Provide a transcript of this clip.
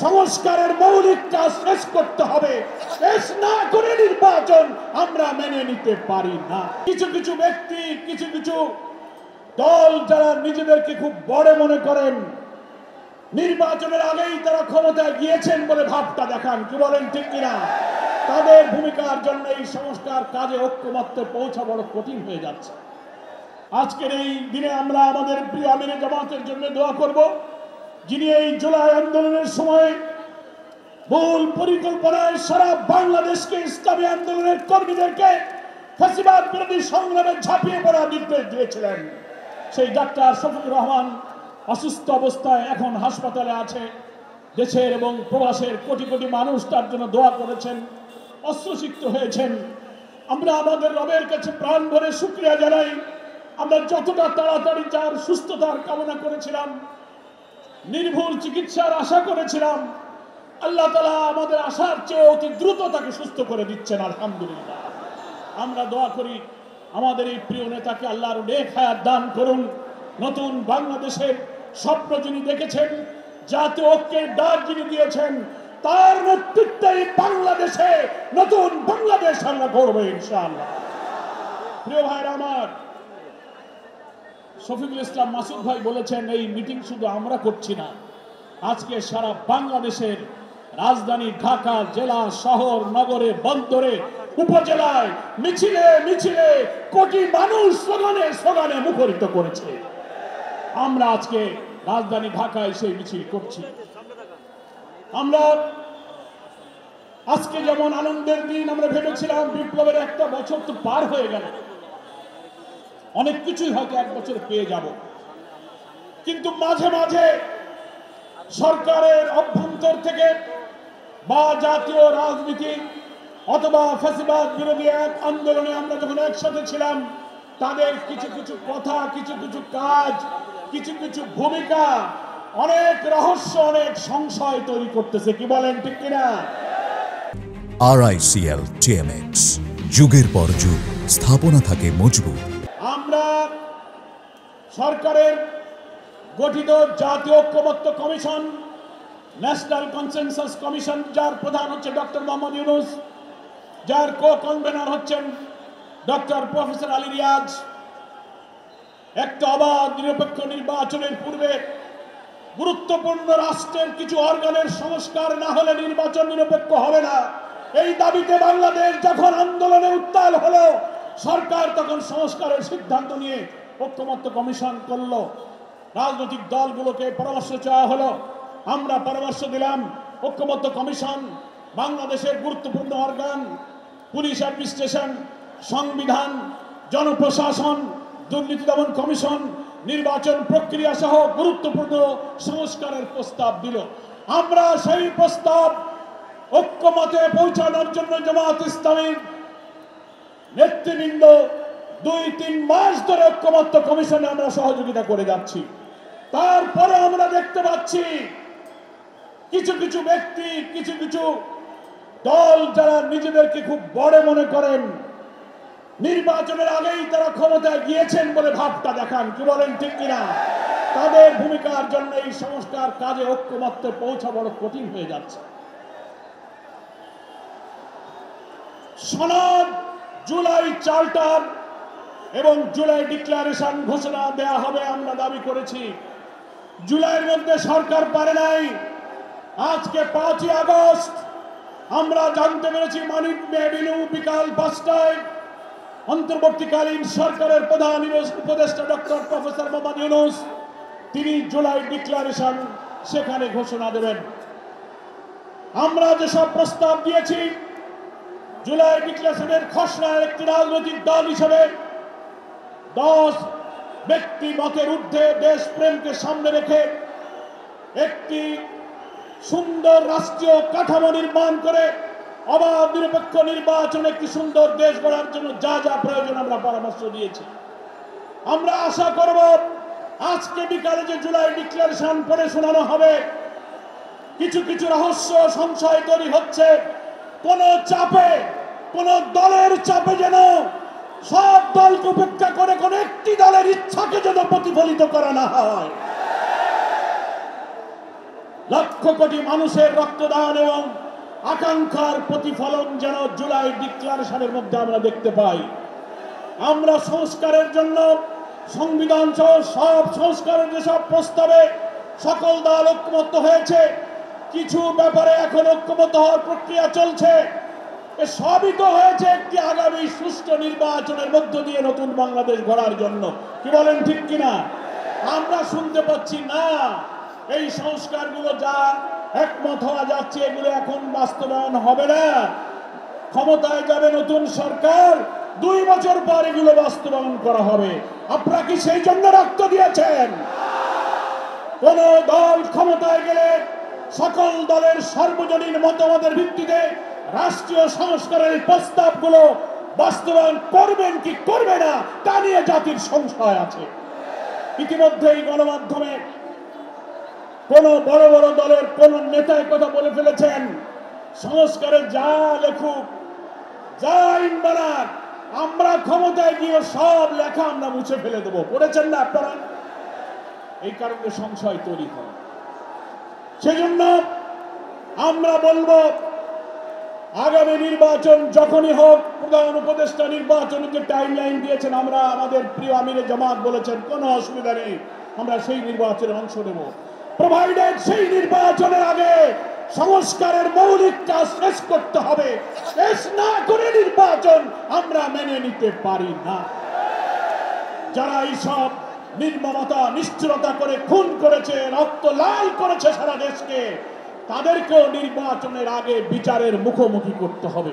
সংস্কারের মৌলিক কাজ শেষ করতে হবে। শেষ না করে নির্বাচন আমরা মেনে নিতে পারি না। কিছু কিছু ব্যক্তি, কিছু কিছু দল যারা নিজেদেরকে খুব বড় মনে করেন, নির্বাচনের আগেই তারা ক্ষমতায় গিয়েছেন বলে ভাবটা দেখান, কি বলেন ঠিক কিনা? তাদের ভূমিকার জন্য এই সংস্কার কাজে ঐক্যমত্যে পৌঁছা বড় কঠিন হয়ে যাচ্ছে। আজকের এই দিনে আমরা আমাদের প্রিয় আমিরে জামাতের জন্য দোয়া করব, যিনি এই জুলাই আন্দোলনের সময় মূল পরিকল্পনায় সারা বাংলাদেশকে ইসলামী আন্দোলনের কর্মীদেরকে ফ্যাসিবাদ বিরোধী সংগ্রামে ঝাঁপিয়ে পড়ার নির্দেশ দিয়েছিলেন। সেই ডাক্তার শফিকুর রহমান অসুস্থ অবস্থায় এখন হাসপাতালে আছে। দেশের এবং প্রবাসের কোটি কোটি মানুষ তার জন্য দোয়া করেছেন, অস্ত্রসিক্ত হয়েছেন। আমরা আমাদের রবের কাছে প্রাণ ভরে শুকরিয়া জানাই। আমরা যতটা তাড়াতাড়ি যার সুস্থতার কামনা করেছিলাম, নির্ভুল চিকিৎসার আশা করেছিলাম, আল্লাহ তাআলা আমাদের আশার চেয়ে অতি দ্রুত তাকে সুস্থ করে দিচ্ছেন, আলহামদুলিল্লাহ। আমরা দোয়া করি আমাদের এই প্রিয় নেতাকে আল্লাহর নেক হায়াত দান করুন। নতুন বাংলাদেশের স্বপ্ন যিনি দেখেছেন, জাতীয় ঐক্যের ডাক যিনি দিয়েছেন, তার নেতৃত্বে বাংলাদেশে নতুন বাংলাদেশ আমরা গড়ব ইনশাআল্লাহ। প্রিয় ভাইরা আমার, শফিকুল ইসলাম মাসুদ ভাই বলেছেন এই মিটিং শুধু আমরা করছি না, আজকে সারা বাংলাদেশের রাজধানী ঢাকা, জেলা, শহর, নগরে, বন্দরে, উপজেলায় মিছিলে মিছিলে কোটি মানুষ স্লোগানে স্লোগানে মুখরিত করেছে। আমরা আজকে রাজধানী ঢাকায় সেই মিছিল করছি। আমরা আজকে যেমন আনন্দের দিন, আমরা ভেবেছিলাম বিপ্লবের একটা বছর তো পার হয়ে গেল, অনেক কিছুই হয়তো এক বছর পেয়ে যাব, কিন্তু মাঝে মাঝে সরকারের অভ্যন্তর থেকে বা জাতীয় রাজনীতি অথবা ফ্যাসিবাদ বিরোধী এক আন্দোলনে আমরা যখন একসাথে ছিলাম, তাদের কিছু কিছু কথা, কিছু কিছু কাজ, কিছু কিছু ভূমিকা অনেক রহস্য, অনেক সংশয় তৈরি করতেছে, কি বলেন ঠিক কিনা? RICL TMX, যুগের পর যুগ স্থাপনা থাকে মজবুত। আমরা সরকারের গঠিত জাতীয় ঐক্যমত্য কমিশন, ন্যাশনাল কনসেনসাস কমিশন, যার প্রধান হচ্ছে ডক্টর মোহাম্মদ ইউনূস, যার কো-কনভেনর হচ্ছেন ডক্টর প্রফেসর আলী রিয়াজ, একটা অবাধ নিরপেক্ষ নির্বাচনের পূর্বে গুরুত্বপূর্ণ রাষ্ট্রের কিছু অর্গানের সংস্কার না হলে নির্বাচন নিরপেক্ষ হবে না, এই দাবিতে বাংলাদেশ যখন আন্দোলনে উত্তাল হলো, সরকার তখন সংস্কারের সিদ্ধান্ত নিয়ে ঐক্যমত্য কমিশন করলো। রাজনৈতিক দলগুলোকে পরামর্শ চাওয়া হলো, আমরা পরামর্শ দিলাম ঐক্যমত্য কমিশন বাংলাদেশের গুরুত্বপূর্ণ অর্গান, পুলিশ অ্যাডমিনিস্ট্রেশন, সংবিধান, জনপ্রশাসন, দুর্নীতি দমন কমিশন, নির্বাচন প্রক্রিয়া সহ গুরুত্বপূর্ণ সংস্কারের প্রস্তাব দিল। আমরা সেই প্রস্তাব ঐক্যমতে পৌঁছানোর জন্য জামাত ইসলামীর নেতৃবৃন্দ 2-3 মাস ধরে ঐক্যমত্য কমিশনে আমরা সহযোগিতা করে যাচ্ছি। তারপরে আমরা দেখতে পাচ্ছি কিছু কিছু ব্যক্তি, কিছু কিছু দল যারা নিজেদেরকে খুব বড় মনে করেন, নির্বাচনের আগেই তারা ক্ষমতায় গিয়েছেন বলে ভাবটা দেখান, কি বলেন ঠিক কিনা? তাদের ভূমিকার জন্য এই সংস্কার কাজে ঐক্যমত্যে পৌঁছা বড় কঠিন হয়ে যাচ্ছে। সনদ, জুলাই চার্টার এবং জুলাই ডিক্লারেশন ঘোষণা দেয়া হবে, আমরা দাবি করেছি। জুলাইয়ের মধ্যে সরকার পারে নাই। আজকে 5ই আগস্ট আমরা জানতে পেরেছি মানিক মেহবিনু বিকাল 5টায় অন্তর্বর্তীকালীন সরকারের প্রধান উপদেষ্টা ডক্টর প্রফেসর মোহাম্মদ ইউনূস তিনি জুলাই ডিক্লারেশন সেখানে ঘোষণা দেবেন। আমরা যেসব প্রস্তাব দিয়েছি, জুলাই ডিক্লারেশনের খসড়ার একটি রাজনৈতিক দল হিসেবে 10 ব্যক্তি মতের ঊর্ধ্বে দেশপ্রেমকে সামনে রেখে একটি সুন্দর রাষ্ট্রীয় কাঠামো নির্মাণ করে অবাধ নিরপেক্ষ নির্বাচন, একটি সুন্দর দেশ গড়ার জন্য যা যা প্রয়োজন আমরা পরামর্শ দিয়েছি। আমরা আশা করব আজকে বিকালে যে জুলাই ডিক্লারেশন পড়ে শোনানো হবে, কিছু কিছু রহস্য সংশয় তৈরি হচ্ছে, কোন চাপে, কোন দলের চাপে যেন সব দলকে উপেক্ষা করে কোন একটি দলের ইচ্ছাকে যেন প্রতিফলিত করা না হয়। লক্ষ কোটি মানুষের রক্তদান এবং আকাঙ্ক্ষার প্রতিফলন যেন জুলাই ডিক্লারেশনের মধ্যে আমরা দেখতে পাই। আমরা সংস্কারের জন্য সংবিধান সহ সব সংস্কারের যেসব প্রস্তাবে সকল দল ঐক্যমত্য হয়েছে, কিছু ব্যাপারে এখন ঐক্যমত্য হওয়ার প্রক্রিয়া চলছে। এ সবই তো হয়েছে একটি আগামী সুষ্ঠু নির্বাচনের মধ্য দিয়ে নতুন বাংলাদেশ গড়ার জন্য। কি বলেন, ঠিক কিনা? আমরা শুনতে পাচ্ছি না এই সংস্কারগুলো যা একমত হওয়া যাচ্ছে এগুলো এখন বাস্তবায়ন হবে না। ক্ষমতায় যাবে নতুন সরকার, 2 বছর পর এগুলো বাস্তবায়ন করা হবে। আপনারা কি সেই জন্য রক্ত দিয়েছেন? কোন দল ক্ষমতায় গেলে সকল দলের সর্বজনীন মতামতের ভিত্তিতে রাষ্ট্রীয় সংস্কারের প্রস্তাবগুলো বাস্তবায়ন করবেন কি করবে না তা নিয়ে জাতির সংশয় আছে। ইতিমধ্যেই গণমাধ্যমে কোন বড় বড় দলের কোন নেতা কথা বলে ফেলেছেন, সংস্কারে যা লেখুক, যা আইন বানাক, আমরা ক্ষমতায় গিয়ে সব লেখা আমরা মুছে ফেলে দেবো। পড়েছেন না আপনারা? এই কারণে সংশয় তৈরি হয়। সেজন্য আমরা বলবো, আগামী নির্বাচন যখনই হোক, প্রধান উপদেষ্টা নির্বাচনের যে টাইম লাইন দিয়েছেন, আমরা আমাদের প্রিয় আমিরে জামাত বলেছেন কোনো অসুবিধা নেই, আমরা সেই নির্বাচনে অংশ নেব, প্রোভাইডেড সেই নির্বাচনের আগে সংস্কারের মৌলিক কাজ শেষ করতে হবে। শেষ না করে নির্বাচন আমরা মেনে নিতে পারি না। যারা এইসব নির্মমতা নিষ্ঠুরতা করে খুন করেছে, রক্ত লাল করেছে সারা দেশকে, তাদেরকেও নির্বাচনের আগে বিচারের মুখোমুখি করতে হবে।